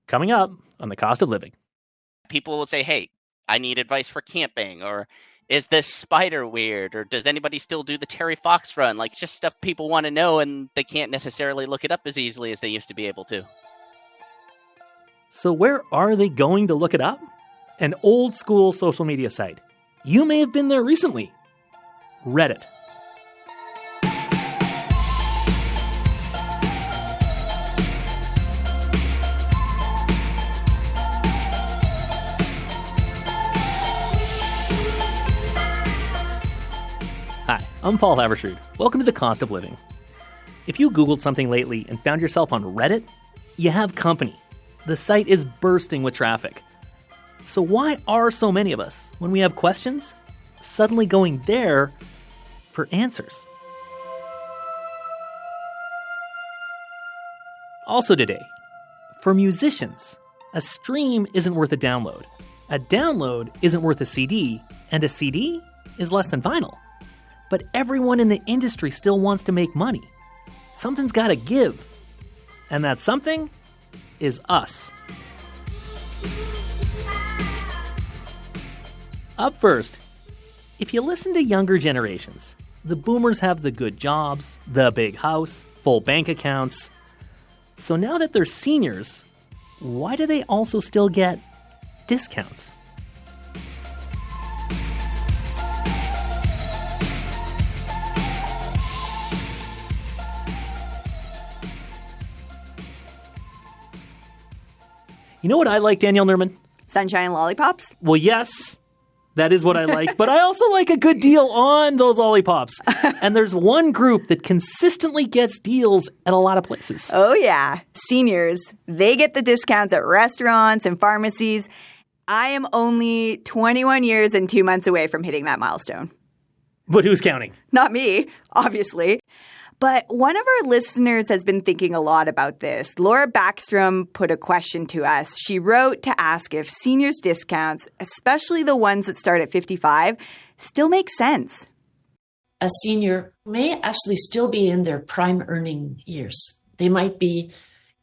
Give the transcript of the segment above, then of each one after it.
Coming up on The Cost of Living. People will say, hey, I need advice for camping, or is this spider weird, or does anybody still do the Terry Fox run? Like, just stuff people want to know, and they can't necessarily look it up as easily as they used to be able to. So where are they going to look it up? An old school social media site. You may have been there recently. Reddit. Hi, I'm Paul Havershood. Welcome to The Cost of Living. If you Googled something lately and found yourself on Reddit, you have company. The site is bursting with traffic. So why are so many of us, when we have questions, suddenly going there for answers? Also today, for musicians, a stream isn't worth a download isn't worth a CD, and a CD is less than vinyl. But everyone in the industry still wants to make money. Something's got to give. And that something is us. Up first, if you listen to younger generations, the boomers have the good jobs, the big house, full bank accounts. So now that they're seniors, why do they also still get discounts? You know what I like, Danielle Nerman? Sunshine and lollipops? Well, yes, that is what I like. But I also like a good deal on those lollipops. And there's one group that consistently gets deals at a lot of places. Oh, yeah. Seniors. They get the discounts at restaurants and pharmacies. I am only 21 years and 2 months away from hitting that milestone. But who's counting? Not me, obviously. But one of our listeners has been thinking a lot about this. Laura Backstrom put a question to us. She wrote to ask if seniors' discounts, especially the ones that start at 55, still make sense. A senior may actually still be in their prime earning years. They might be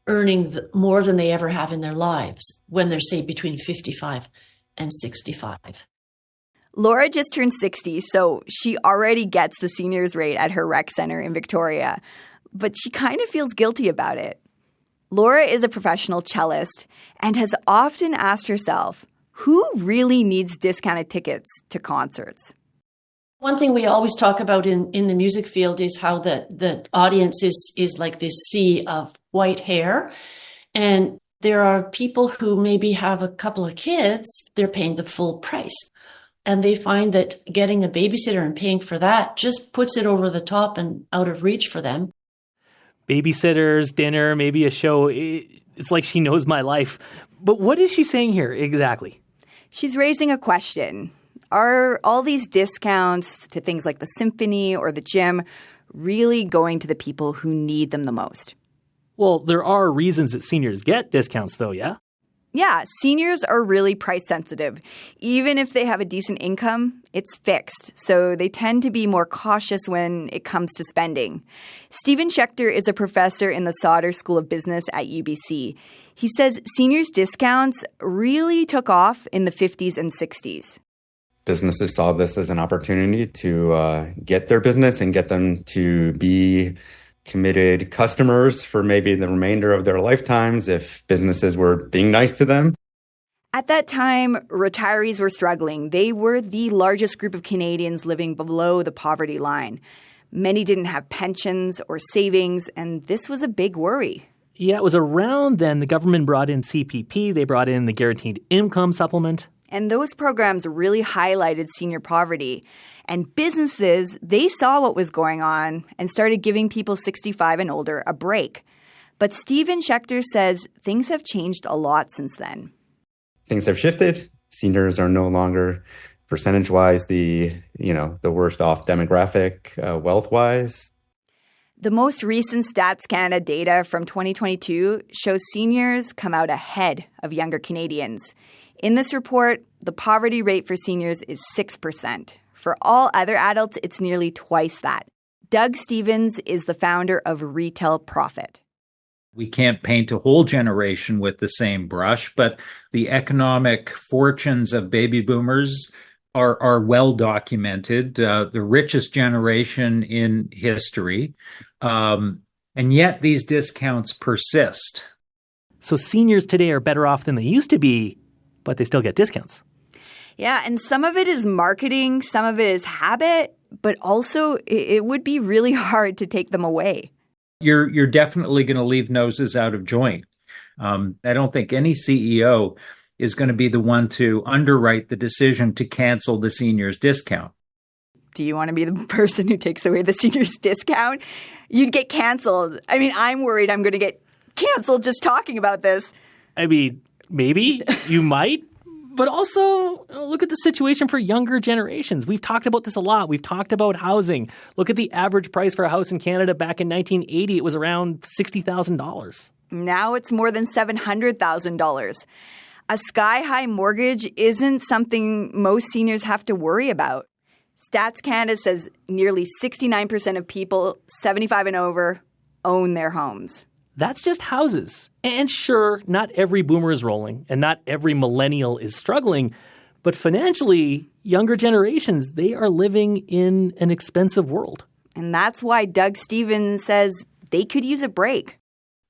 earning more than they ever have in their lives when they're, say, between 55 and 65. Laura just turned 60, so she already gets the seniors rate at her rec center in Victoria. But she kind of feels guilty about it. Laura is a professional cellist and has often asked herself, who really needs discounted tickets to concerts? One thing we always talk about in the music field is how the audience is like this sea of white hair. And there are people who maybe have a couple of kids, they're paying the full price. And they find that getting a babysitter and paying for that just puts it over the top and out of reach for them. Babysitters, dinner, maybe a show. It's like she knows my life. But what is she saying here exactly? She's raising a question. Are all these discounts to things like the symphony or the gym really going to the people who need them the most? Well, there are reasons that seniors get discounts, though, yeah? Yeah, seniors are really price sensitive. Even if they have a decent income, it's fixed. So they tend to be more cautious when it comes to spending. Stephen Schechter is a professor in the Sauder School of Business at UBC. He says seniors' discounts really took off in the 50s and 60s. Businesses saw this as an opportunity to get their business and get them to be committed customers for maybe the remainder of their lifetimes if businesses were being nice to them. At that time, retirees were struggling. They were the largest group of Canadians living below the poverty line. Many didn't have pensions or savings, and this was a big worry. Yeah, it was around then the government brought in CPP. They brought in the Guaranteed Income Supplement. And those programs really highlighted senior poverty. And businesses, they saw what was going on and started giving people 65 and older a break. But Stephen Schechter says things have changed a lot since then. Things have shifted. Seniors are no longer percentage-wise the worst off demographic wealth-wise. The most recent Stats Canada data from 2022 shows seniors come out ahead of younger Canadians. In this report, the poverty rate for seniors is 6%. For all other adults, it's nearly twice that. Doug Stevens is the founder of Retail Profit. We can't paint a whole generation with the same brush, but the economic fortunes of baby boomers are well documented, the richest generation in history. And yet these discounts persist. So seniors today are better off than they used to be, but they still get discounts. Yeah, and some of it is marketing, some of it is habit, but also it would be really hard to take them away. You're definitely going to leave noses out of joint. I don't think any CEO is going to be the one to underwrite the decision to cancel the seniors discount. Do you want to be the person who takes away the seniors discount? You'd get canceled. I mean, I'm worried I'm going to get canceled just talking about this. I mean, maybe you might, but also look at the situation for younger generations. We've talked about this a lot. We've talked about housing. Look at the average price for a house in Canada back in 1980. It was around $60,000. Now it's more than $700,000. A sky-high mortgage isn't something most seniors have to worry about. Stats Canada says nearly 69% of people 75 and over own their homes. That's just houses. And sure, not every boomer is rolling and not every millennial is struggling. But financially, younger generations, they are living in an expensive world. And that's why Doug Stevens says they could use a break.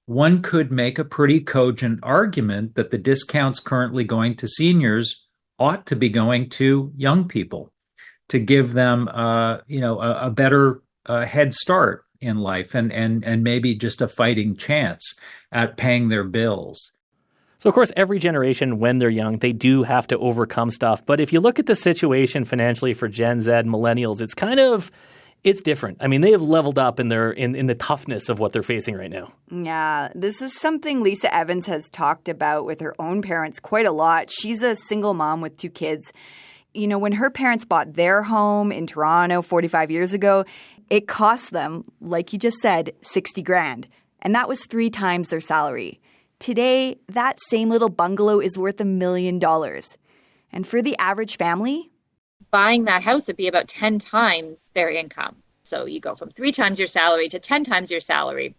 One could make a pretty cogent argument that the discounts currently going to seniors ought to be going to young people to give them, a better head start in life and maybe just a fighting chance at paying their bills. So, of course, every generation, when they're young, they do have to overcome stuff. But if you look at the situation financially for Gen Z, millennials, it's different. I mean, they have leveled up in the toughness of what they're facing right now. Yeah, this is something Lisa Evans has talked about with her own parents quite a lot. She's a single mom with 2 kids. You know, when her parents bought their home in Toronto 45 years ago, it cost them, like you just said, $60,000. And that was 3 times their salary. Today, that same little bungalow is worth $1 million. And for the average family, buying that house would be about 10 times their income. So you go from 3 times your salary to 10 times your salary.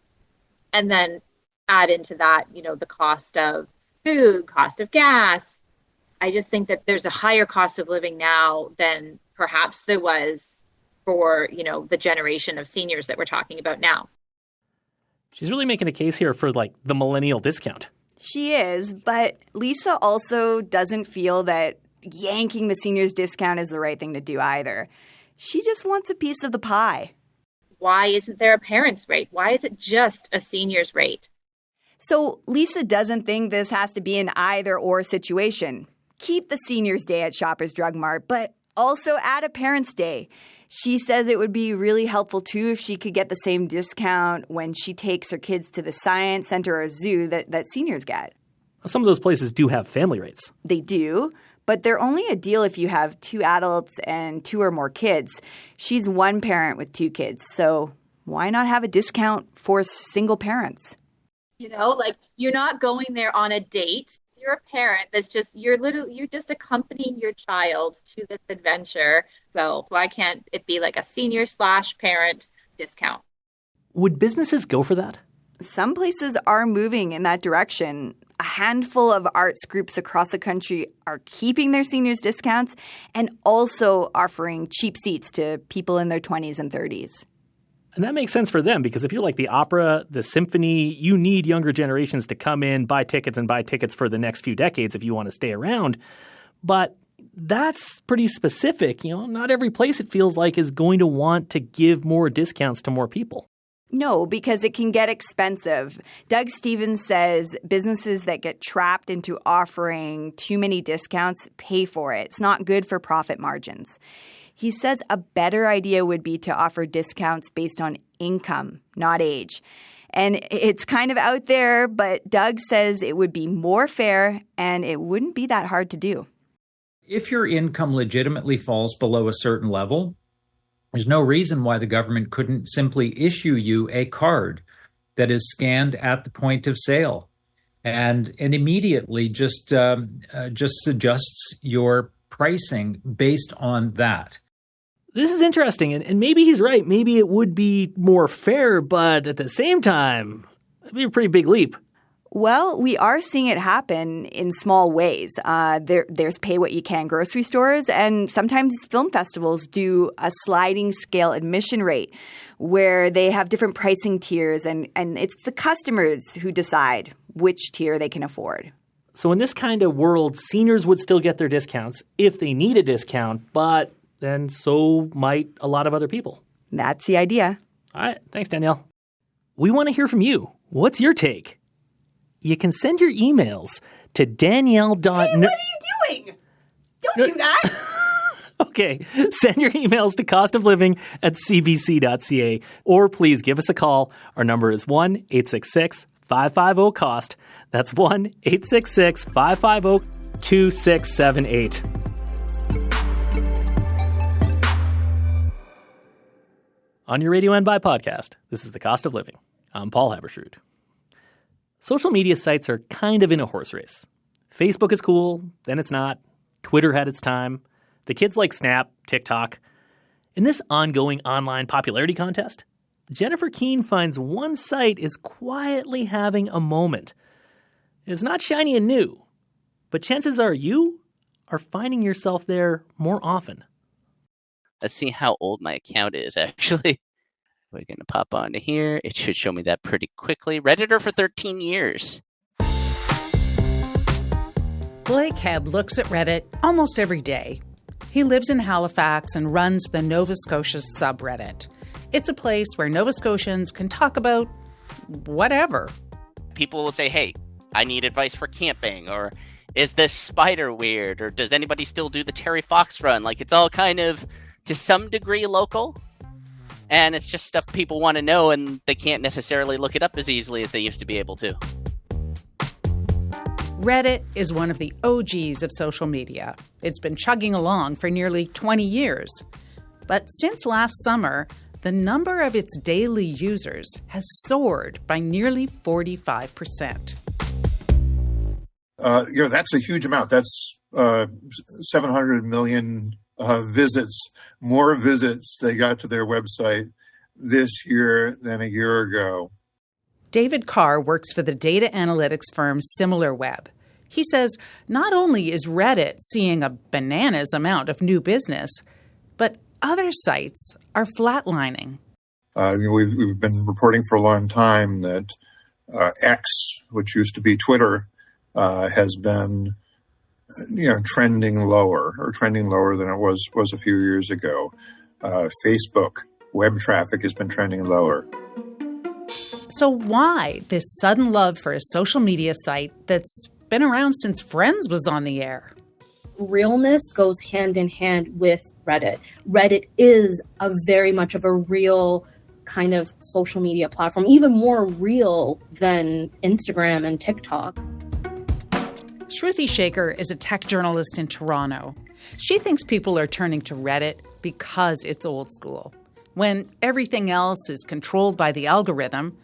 And then add into that, the cost of food, cost of gas. I just think that there's a higher cost of living now than perhaps there was for, the generation of seniors that we're talking about now. She's really making a case here for the millennial discount. She is, but Lisa also doesn't feel that yanking the seniors discount is the right thing to do either. She just wants a piece of the pie. Why isn't there a parents' rate? Why is it just a seniors rate? So Lisa doesn't think this has to be an either-or situation. Keep the seniors day at Shoppers Drug Mart, but also add a parents' day. She says it would be really helpful, too, if she could get the same discount when she takes her kids to the science center or zoo that seniors get. Some of those places do have family rates. They do, but they're only a deal if you have 2 adults and 2 or more kids. She's one parent with 2 kids, so why not have a discount for single parents? You're not going there on a date. You're a parent that's you're just accompanying your child to this adventure. So why can't it be like a senior/parent discount? Would businesses go for that? Some places are moving in that direction. A handful of arts groups across the country are keeping their seniors discounts and also offering cheap seats to people in their 20s and 30s. And that makes sense for them because if you're like the opera, the symphony, you need younger generations to come in, buy tickets for the next few decades if you want to stay around. But that's pretty specific. Not every place, it feels like, is going to want to give more discounts to more people. No, because it can get expensive. Doug Stevens says businesses that get trapped into offering too many discounts pay for it. It's not good for profit margins. He says a better idea would be to offer discounts based on income, not age. And it's kind of out there, but Doug says it would be more fair and it wouldn't be that hard to do. If your income legitimately falls below a certain level, there's no reason why the government couldn't simply issue you a card that is scanned at the point of sale and immediately just adjusts your pricing based on that. This is interesting, and maybe he's right. Maybe it would be more fair, but at the same time, That'd be a pretty big leap. Well, we are seeing it happen in small ways. There's pay-what-you-can grocery stores, and sometimes film festivals do a sliding scale admission rate where they have different pricing tiers, and it's the customers who decide which tier they can afford. So in this kind of world, seniors would still get their discounts if they need a discount, but then so might a lot of other people. That's the idea. All right. Thanks, Danielle. We want to hear from you. What's your take? You can send your emails to Danielle. Hey, what are you doing? Don't do that. Okay. Send your emails to costofliving@cbc.ca, or please give us a call. Our number is 1-866-550-COST. That's 1-866-550-2678. On your Radio and Buy podcast, this is The Cost of Living. I'm Paul Haberstrood. Social media sites are kind of in a horse race. Facebook is cool, then it's not. Twitter had its time. The kids like Snap, TikTok. In this ongoing online popularity contest, Jennifer Keene finds one site is quietly having a moment. It's not shiny and new, but chances are you are finding yourself there more often. Let's see how old my account is, actually. We're going to pop onto here. It should show me that pretty quickly. Redditor for 13 years. Blake Hebb looks at Reddit almost every day. He lives in Halifax and runs the Nova Scotia subreddit. It's a place where Nova Scotians can talk about whatever. People will say, hey, I need advice for camping, or is this spider weird, or does anybody still do the Terry Fox run? Like, it's all kind of, to some degree, local. And it's just stuff people want to know, and they can't necessarily look it up as easily as they used to be able to. Reddit is one of the OGs of social media. It's been chugging along for nearly 20 years. But since last summer, the number of its daily users has soared by nearly 45%. That's a huge amount. That's 700 million visits, more visits they got to their website this year than a year ago. David Carr works for the data analytics firm SimilarWeb. He says not only is Reddit seeing a bananas amount of new business, but other sites are flatlining. We've been reporting for a long time that X, which used to be Twitter, has been trending lower than it was a few years ago. Facebook web traffic has been trending lower. So why this sudden love for a social media site that's been around since Friends was on the air? Realness goes hand in hand with Reddit. Reddit is a very much of a real kind of social media platform, even more real than Instagram and TikTok. Shruti Shaker is a tech journalist in Toronto. She thinks people are turning to Reddit because it's old school. When everything else is controlled by the algorithm,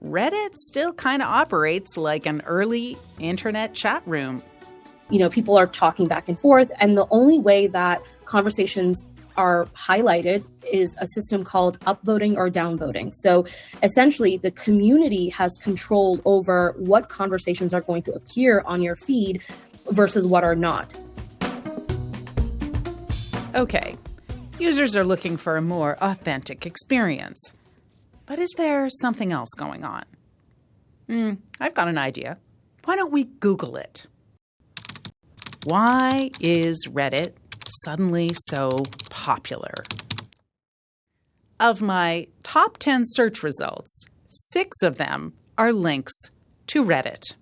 Reddit still kind of operates like an early internet chat room. People are talking back and forth, and the only way that conversations are highlighted is a system called upvoting or downvoting. So essentially, the community has control over what conversations are going to appear on your feed versus what are not. Okay, users are looking for a more authentic experience. But is there something else going on? I've got an idea. Why don't we Google it? Why is Reddit suddenly so popular? Of my top 10 search results, 6 of them are links to Reddit.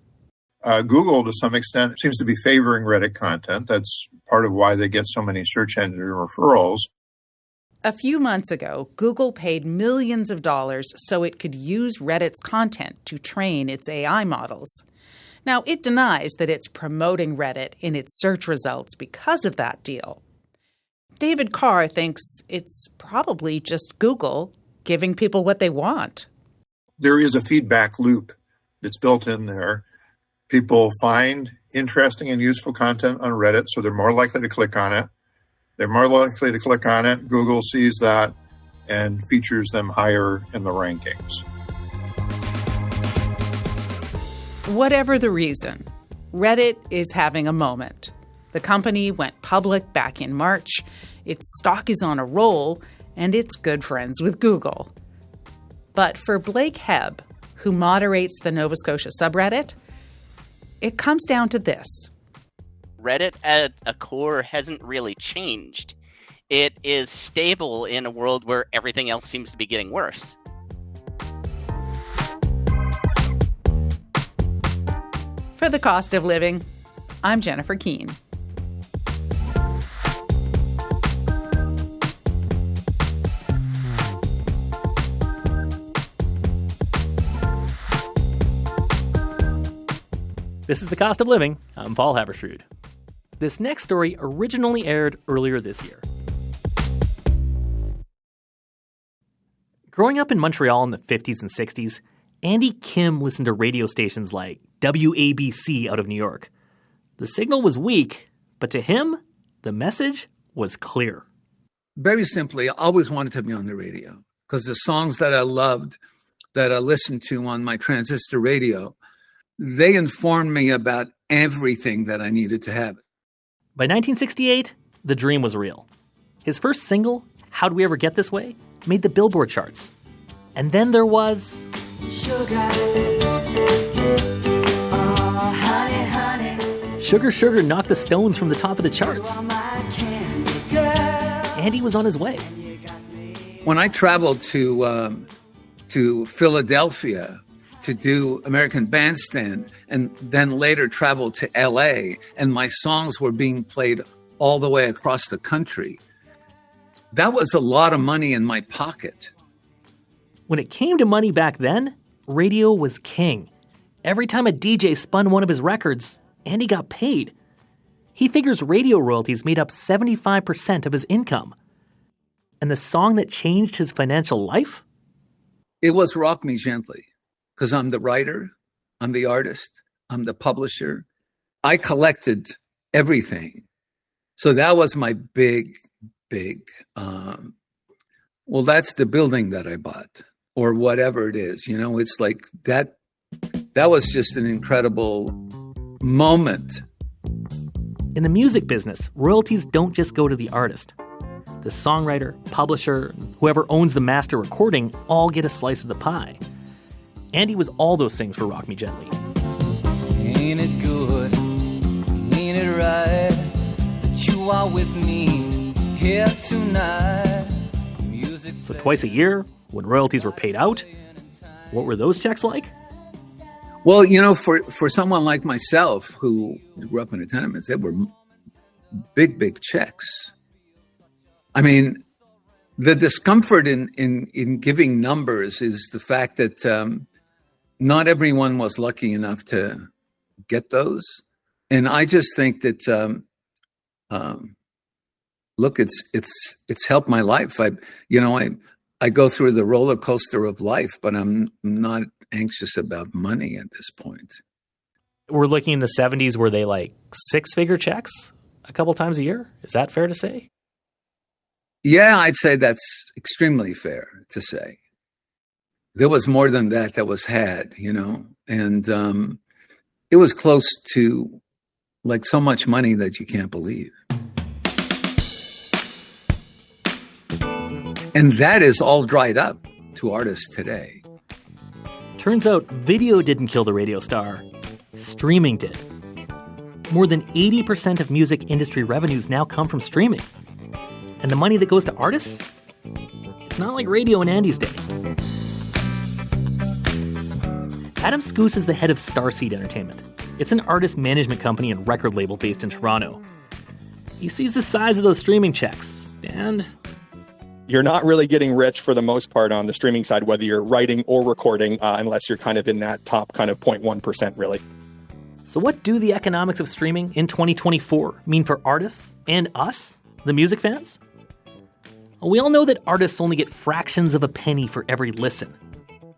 Google, to some extent, seems to be favoring Reddit content. That's part of why they get so many search engine referrals. A few months ago, Google paid millions of dollars so it could use Reddit's content to train its AI models. Now, it denies that it's promoting Reddit in its search results because of that deal. David Carr thinks it's probably just Google giving people what they want. There is a feedback loop that's built in there. People find interesting and useful content on Reddit, so they're more likely to click on it. They're more likely to click on it. Google sees that and features them higher in the rankings. Whatever the reason, Reddit is having a moment. The company went public back in March. Its stock is on a roll, and it's good friends with Google. But for Blake Hebb, who moderates the Nova Scotia subreddit, it comes down to this. Reddit at a core hasn't really changed. It is stable in a world where everything else seems to be getting worse. For The Cost of Living, I'm Jennifer Keene. This is The Cost of Living. I'm Paul Haberstrood. This next story originally aired earlier this year. Growing up in Montreal in the 50s and 60s, Andy Kim listened to radio stations like WABC out of New York. The signal was weak, but to him, the message was clear. Very simply, I always wanted to be on the radio because the songs that I loved, that I listened to on my transistor radio, they informed me about everything that I needed to have. By 1968, the dream was real. His first single, How'd We Ever Get This Way, made the Billboard charts. And then there was... Sugar. Oh, honey, honey. Sugar, Sugar knocked the Stones from the top of the charts. Andy was on his way. When I traveled to Philadelphia to do American Bandstand and then later traveled to LA, and my songs were being played all the way across the country, that was a lot of money in my pocket. When it came to money back then, radio was king. Every time a DJ spun one of his records, Andy got paid. He figures radio royalties made up 75% of his income. And the song that changed his financial life? It was Rock Me Gently, because I'm the writer, I'm the artist, I'm the publisher. I collected everything. So that was my big, well, that's the building that I bought. Or whatever it is, it's like that was just an incredible moment. In the music business, royalties don't just go to the artist. The songwriter, publisher, whoever owns the master recording all get a slice of the pie. Andy was all those things for Rock Me Gently. Ain't it good, ain't it right, that you are with me here tonight. So twice a year, when royalties were paid out, what were those checks like? Well, for someone like myself who grew up in the tenements, they were big checks. I mean, the discomfort in giving numbers is the fact that not everyone was lucky enough to get those. And I just think that, look, it's helped my life. I go through the roller coaster of life, but I'm not anxious about money at this point. We're looking in the 70s, were they like six-figure checks a couple times a year? Is that fair to say? Yeah, I'd say that's extremely fair to say. There was more than that was had, and it was close to like so much money that you can't believe. And that is all dried up to artists today. Turns out video didn't kill the radio star. Streaming did. More than 80% of music industry revenues now come from streaming. And the money that goes to artists? It's not like radio in Andy's day. Adam Skoos is the head of Starseed Entertainment. It's an artist management company and record label based in Toronto. He sees the size of those streaming checks, and... You're not really getting rich for the most part on the streaming side, whether you're writing or recording, unless you're kind of in that top kind of 0.1%, really. So what do the economics of streaming in 2024 mean for artists and us, the music fans? Well, we all know that artists only get fractions of a penny for every listen.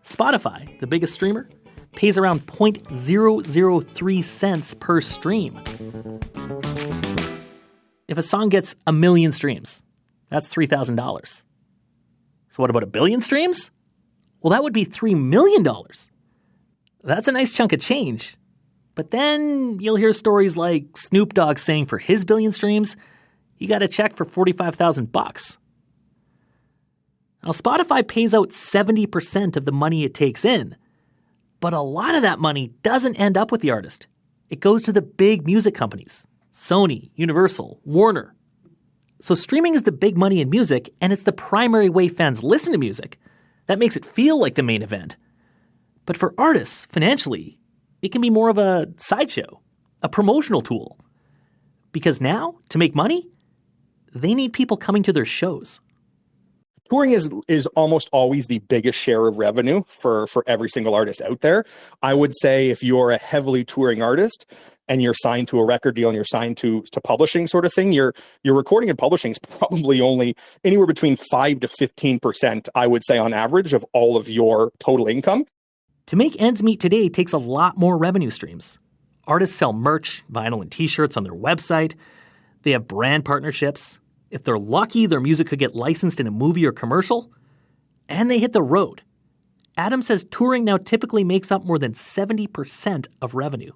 Spotify, the biggest streamer, pays around 0.003 cents per stream. If a song gets 1 million streams, that's $3,000. So what about 1 billion streams? Well, that would be $3 million. That's a nice chunk of change. But then you'll hear stories like Snoop Dogg saying for his billion streams, he got a check for $45,000. Now, Spotify pays out 70% of the money it takes in, but a lot of that money doesn't end up with the artist. It goes to the big music companies, Sony, Universal, Warner. So streaming is the big money in music, and it's the primary way fans listen to music. That makes it feel like the main event. But for artists, financially, it can be more of a sideshow, a promotional tool. Because now, to make money, they need people coming to their shows. Touring is almost always the biggest share of revenue for every single artist out there. I would say if you're a heavily touring artist and you're signed to a record deal and you're signed to publishing sort of thing, your recording and publishing is probably only anywhere between 5 to 15%, I would say on average, of all of your total income. To make ends meet today takes a lot more revenue streams. Artists sell merch, vinyl and t-shirts on their website. They have brand partnerships. If they're lucky, their music could get licensed in a movie or commercial. And they hit the road. Adam says touring now typically makes up more than 70% of revenue.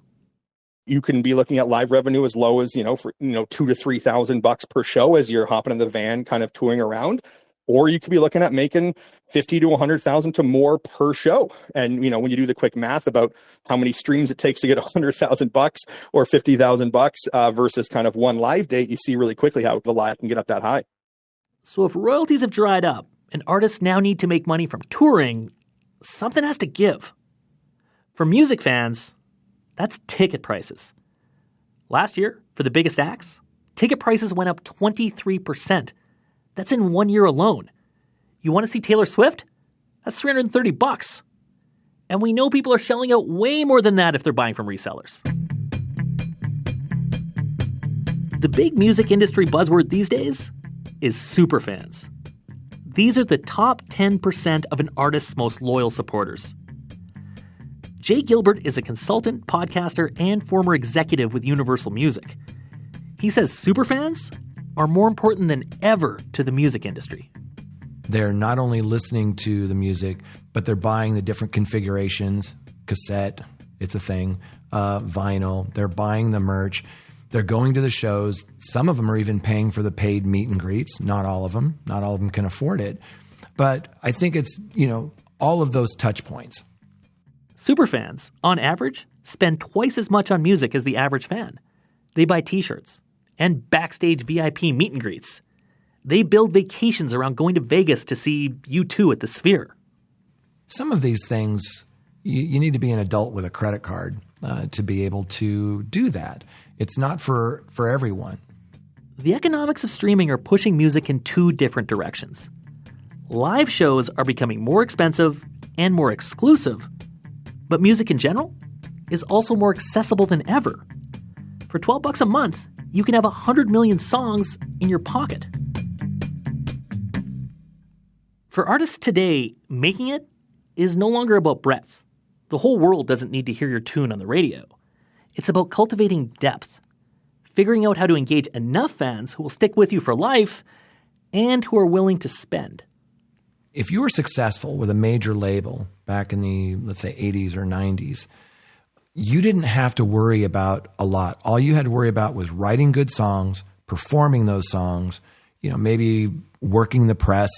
You can be looking at live revenue as low as, for $2,000 to $3,000 per show as you're hopping in the van kind of touring around. Or you could be looking at making $50,000 to $100,000 to more per show. And, when you do the quick math about how many streams it takes to get $100,000 or $50,000 versus kind of one live date, you see really quickly how the live can get up that high. So if royalties have dried up and artists now need to make money from touring, something has to give. For music fans, that's ticket prices. Last year, for the biggest acts, ticket prices went up 23%. That's in 1 year alone. You want to see Taylor Swift? That's $330. And we know people are shelling out way more than that if they're buying from resellers. The big music industry buzzword these days is superfans. These are the top 10% of an artist's most loyal supporters. Jay Gilbert is a consultant, podcaster, and former executive with Universal Music. He says superfans are more important than ever to the music industry. They're not only listening to the music, but they're buying the different configurations, cassette, it's a thing, vinyl. They're buying the merch. They're going to the shows. Some of them are even paying for the paid meet and greets. Not all of them. Not all of them can afford it. But I think it's, all of those touch points. Superfans, on average, spend twice as much on music as the average fan. They buy t-shirts and backstage VIP meet and greets. They build vacations around going to Vegas to see U2 at the Sphere. Some of these things, you need to be an adult with a credit card to be able to do that. It's not for everyone. The economics of streaming are pushing music in two different directions. Live shows are becoming more expensive and more exclusive, but music in general is also more accessible than ever. For $12 a month, you can have 100 million songs in your pocket. For artists today, making it is no longer about breadth. The whole world doesn't need to hear your tune on the radio. It's about cultivating depth, figuring out how to engage enough fans who will stick with you for life and who are willing to spend. If you were successful with a major label back in the, let's say, 80s or 90s, you didn't have to worry about a lot. All you had to worry about was writing good songs, performing those songs, maybe working the press,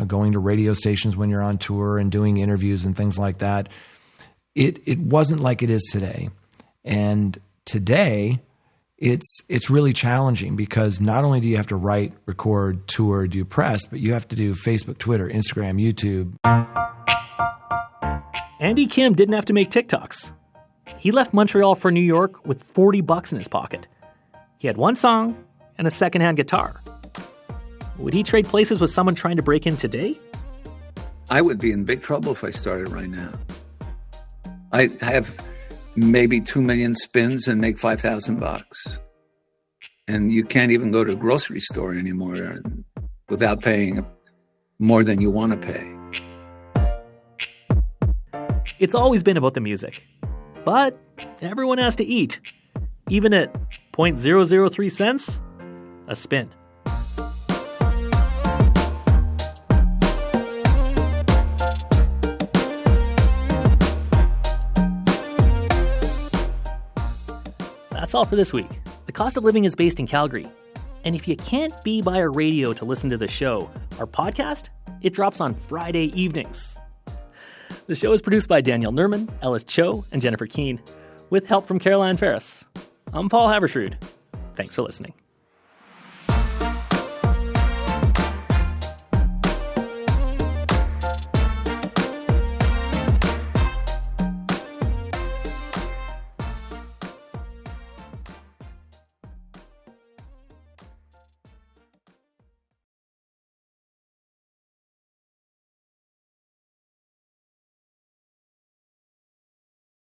going to radio stations when you're on tour and doing interviews and things like that. It wasn't like it is today. And today, it's really challenging because not only do you have to write, record, tour, do press, but you have to do Facebook, Twitter, Instagram, YouTube. Andy Kim didn't have to make TikToks. He left Montreal for New York with $40 in his pocket. He had one song and a secondhand guitar. Would he trade places with someone trying to break in today? I would be in big trouble if I started right now. I have maybe 2 million spins and make $5,000. And you can't even go to a grocery store anymore without paying more than you want to pay. It's always been about the music. But everyone has to eat. Even at 0.003 cents, a spin. That's all for this week. The Cost of Living is based in Calgary. And if you can't be by our radio to listen to the show, our podcast, it drops on Friday evenings. The show is produced by Danielle Nerman, Ellis Cho, and Jennifer Keane, with help from Caroline Ferris. I'm Paul Habersrud. Thanks for listening.